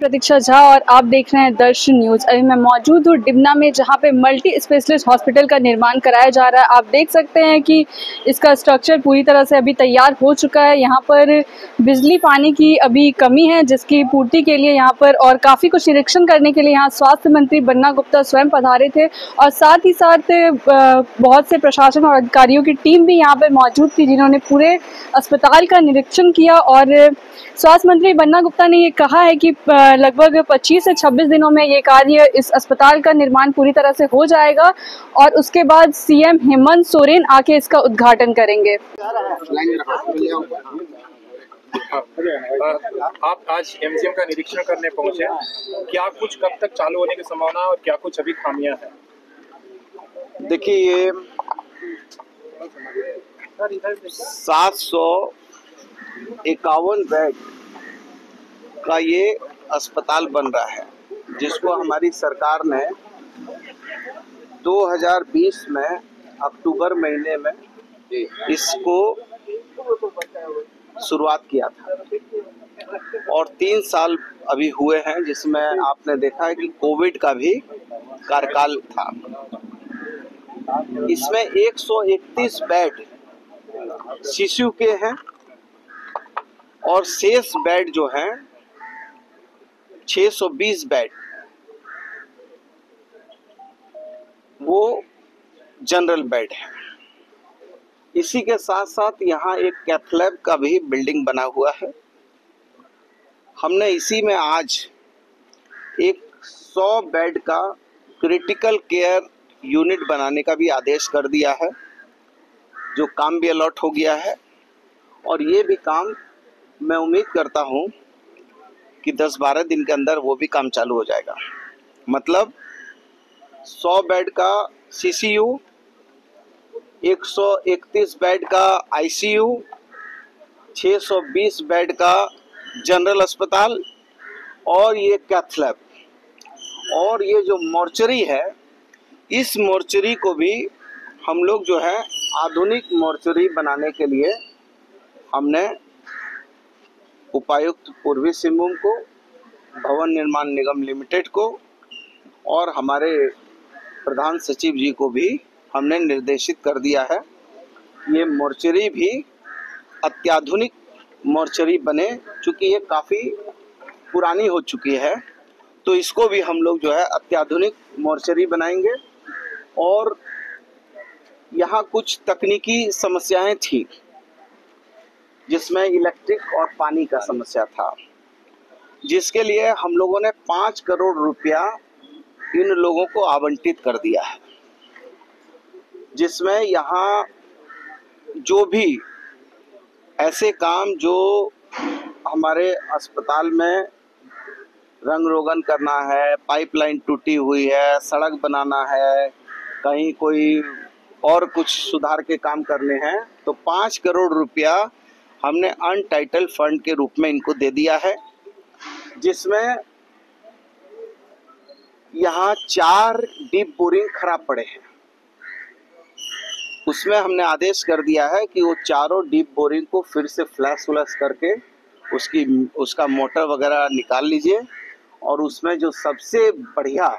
प्रतीक्षा झा और आप देख रहे हैं दर्शन न्यूज। अभी मैं मौजूद हूँ डिमना में, जहाँ पे मल्टी स्पेशलिस्ट हॉस्पिटल का निर्माण कराया जा रहा है। आप देख सकते हैं कि इसका स्ट्रक्चर पूरी तरह से अभी तैयार हो चुका है। यहाँ पर बिजली पानी की अभी कमी है, जिसकी पूर्ति के लिए यहाँ पर और काफ़ी कुछ निरीक्षण करने के लिए यहाँ स्वास्थ्य मंत्री बन्ना गुप्ता स्वयं पधारे थे और साथ ही साथ बहुत से प्रशासन और अधिकारियों की टीम भी यहाँ पर मौजूद थी, जिन्होंने पूरे अस्पताल का निरीक्षण किया। और स्वास्थ्य मंत्री बन्ना गुप्ता ने ये कहा है कि लगभग 25 से 26 दिनों में ये कार्य, इस अस्पताल का निर्माण पूरी तरह से हो जाएगा और उसके बाद सीएम हेमंत सोरेन आके इसका उद्घाटन करेंगे। आप आज एमजीएम का निरीक्षण करने पहुंचे, क्या कुछ कब तक चालू होने की संभावना है और क्या कुछ अभी खामियां हैं? देखिए, ये 751 बेड का ये अस्पताल बन रहा है, जिसको हमारी सरकार ने 2020 में अक्टूबर महीने में इसको शुरुआत किया था और 3 साल अभी हुए हैं, जिसमें आपने देखा है कि कोविड का भी कार्यकाल था। इसमें 131 बेड शिशु के हैं और शेष बेड जो हैं 620 बेड वो जनरल बेड है। इसी के साथ साथ यहाँ एक कैथ लैब का भी बिल्डिंग बना हुआ है। हमने इसी में आज एक 100 बेड का क्रिटिकल केयर यूनिट बनाने का भी आदेश कर दिया है, जो काम भी अलॉट हो गया है और ये भी काम मैं उम्मीद करता हूँ कि 10-12 दिन के अंदर वो भी काम चालू हो जाएगा। मतलब 100 बेड का सीसीयू, 131 बेड का आईसीयू, 620 बेड का जनरल अस्पताल और ये कैथ लैब और ये जो मोर्चरी है, इस मोर्चरी को भी हम लोग जो है आधुनिक मोर्चरी बनाने के लिए हमने उपायुक्त पूर्वी सिंहभूम को, भवन निर्माण निगम लिमिटेड को और हमारे प्रधान सचिव जी को भी हमने निर्देशित कर दिया है। ये मोर्चरी भी अत्याधुनिक मोर्चरी बने, चूँकि ये काफ़ी पुरानी हो चुकी है, तो इसको भी हम लोग जो है अत्याधुनिक मोर्चरी बनाएंगे। और यहाँ कुछ तकनीकी समस्याएं थी, जिसमें इलेक्ट्रिक और पानी का समस्या था, जिसके लिए हम लोगों ने 5 करोड़ रुपया इन लोगों को आवंटित कर दिया है, जिसमें यहाँ जो भी ऐसे काम जो हमारे अस्पताल में रंग रोगन करना है, पाइपलाइन टूटी हुई है, सड़क बनाना है, कहीं कोई और कुछ सुधार के काम करने हैं, तो 5 करोड़ रुपया हमने अनटाइटल फंड के रूप में इनको दे दिया है, जिसमें यहाँ 4 डीप बोरिंग खराब पड़े हैं। उसमें हमने आदेश कर दिया है कि वो चारों डीप बोरिंग को फिर से फ्लैश करके उसका मोटर वगैरह निकाल लीजिए और उसमें जो सबसे बढ़िया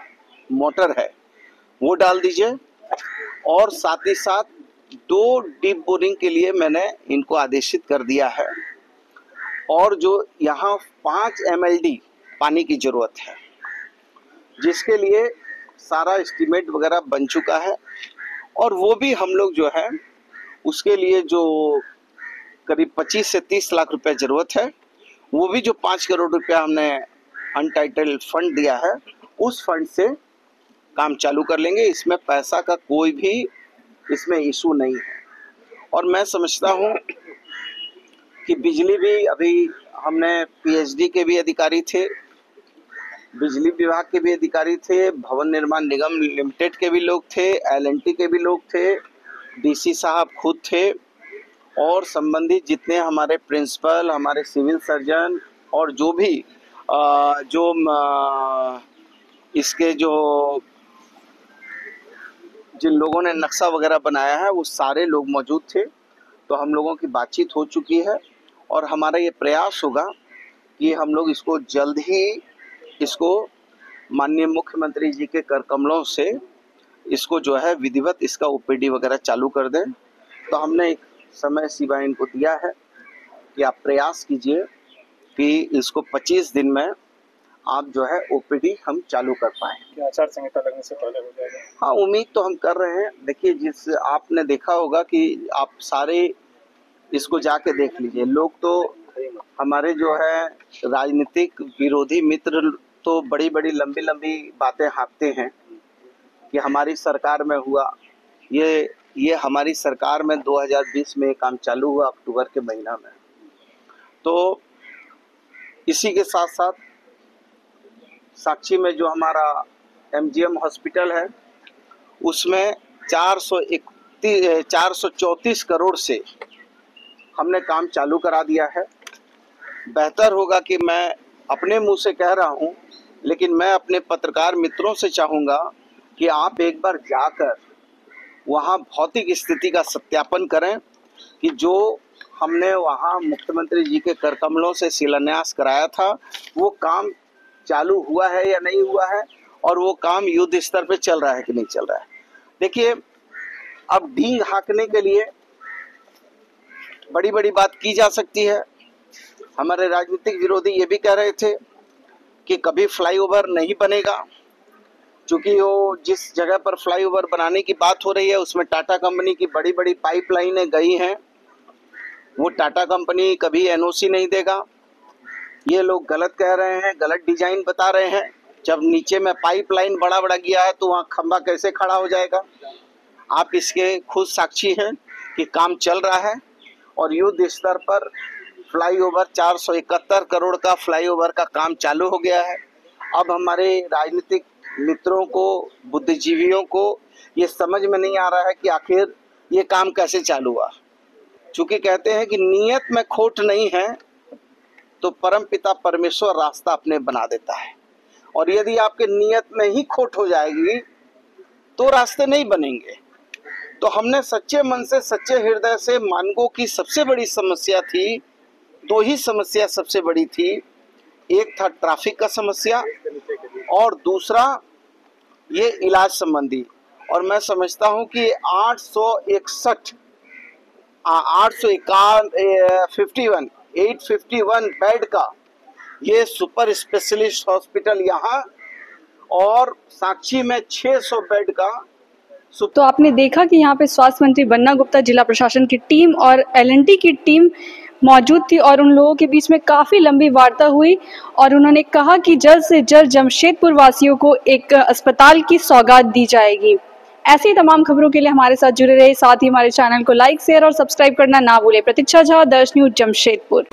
मोटर है वो डाल दीजिए। और साथ ही साथ 2 डीप बोरिंग के लिए मैंने इनको आदेशित कर दिया है और जो यहाँ 5 MLD पानी की ज़रूरत है, जिसके लिए सारा एस्टीमेट वगैरह बन चुका है और वो भी हम लोग जो है उसके लिए जो करीब 25 से 30 लाख रुपए ज़रूरत है, वो भी जो 5 करोड़ रुपया हमने अनटाइटल फंड दिया है, उस फंड से काम चालू कर लेंगे। इसमें पैसा का कोई भी इसमें इशू नहीं है। और मैं समझता हूँ कि बिजली भी, अभी हमने PhD के भी अधिकारी थे, बिजली विभाग के भी अधिकारी थे, भवन निर्माण निगम लिमिटेड के भी लोग थे, L&T के भी लोग थे, DC साहब खुद थे और संबंधित जितने हमारे प्रिंसिपल, हमारे सिविल सर्जन और जो भी इसके जो जिन लोगों ने नक्शा वगैरह बनाया है, वो सारे लोग मौजूद थे। तो हम लोगों की बातचीत हो चुकी है और हमारा ये प्रयास होगा कि हम लोग इसको जल्द ही इसको माननीय मुख्यमंत्री जी के कर कमलों से इसको जो है विधिवत इसका ओपीडी वगैरह चालू कर दें। तो हमने एक समय सीमा इनको दिया है कि आप प्रयास कीजिए कि इसको 25 दिन में आप जो है ओपीडी हम चालू कर पाए। क्या आचार संहिता लगने से पहले हो जाएगा? हाँ, उम्मीद तो हम कर रहे हैं। देखिए, जिस आपने देखा होगा कि आप सारे इसको जाके देख लीजिए, लोग तो हमारे जो है राजनीतिक विरोधी मित्र तो बड़ी बड़ी लंबी लंबी बातें हाँकते हैं कि हमारी सरकार में हुआ ये हमारी सरकार में 2020 में काम चालू हुआ अक्टूबर के महीना में। तो इसी के साथ साथ साक्षी में जो हमारा एमजीएम हॉस्पिटल है उसमें 434 करोड़ से हमने काम चालू करा दिया है। बेहतर होगा कि मैं अपने मुंह से कह रहा हूं, लेकिन मैं अपने पत्रकार मित्रों से चाहूँगा कि आप एक बार जाकर वहाँ भौतिक स्थिति का सत्यापन करें कि जो हमने वहाँ मुख्यमंत्री जी के कर कमलों से शिलान्यास कराया था वो काम चालू हुआ है या नहीं हुआ है, और वो काम युद्ध स्तर पे चल रहा है कि नहीं चल रहा है। देखिए, अब ढींग हाँकने के लिए बड़ी बड़ी बात की जा सकती है। हमारे राजनीतिक विरोधी ये भी कह रहे थे कि कभी फ्लाईओवर नहीं बनेगा, क्योंकि वो जिस जगह पर फ्लाईओवर बनाने की बात हो रही है उसमें टाटा कंपनी की बड़ी बड़ी पाइपलाइनें गई हैं। वो टाटा कंपनी कभी एनओसी नहीं देगा। ये लोग गलत कह रहे हैं, गलत डिजाइन बता रहे हैं। जब नीचे में पाइपलाइन बड़ा गया है तो वहाँ खंबा कैसे खड़ा हो जाएगा? आप इसके खुद साक्षी हैं कि काम चल रहा है और युद्ध स्तर पर फ्लाईओवर 471 करोड़ का फ्लाईओवर का काम चालू हो गया है। अब हमारे राजनीतिक मित्रों को, बुद्धिजीवियों को ये समझ में नहीं आ रहा है कि आखिर ये काम कैसे चालू हुआ। चूंकि कहते हैं कि नियत में खोट नहीं है तो परमपिता परमेश्वर रास्ता अपने बना देता है, और यदि आपके नियत में ही खोट हो जाएगी तो रास्ते नहीं बनेंगे। तो हमने सच्चे मन से, सच्चे हृदय से, मानगो की सबसे बड़ी समस्या थी, दो ही समस्या सबसे बड़ी थी। एक था ट्रैफिक का समस्या और दूसरा ये इलाज संबंधी। और मैं समझता हूँ कि 851 बेड का ये सुपर स्पेशलिस्ट हॉस्पिटल यहाँ, और साक्षी में 600 बेड का। तो आपने देखा कि यहाँ पे स्वास्थ्य मंत्री बन्ना गुप्ता, जिला प्रशासन की टीम और एलएनटी की टीम मौजूद थी और उन लोगों के बीच में काफ़ी लंबी वार्ता हुई और उन्होंने कहा कि जल्द से जल्द जमशेदपुर वासियों को एक अस्पताल की सौगात दी जाएगी। ऐसी ही तमाम खबरों के लिए हमारे साथ जुड़े रहे, साथ ही हमारे चैनल को लाइक, शेयर और सब्सक्राइब करना ना भूलें। प्रतीक्षा झा, दर्श न्यूज, जमशेदपुर।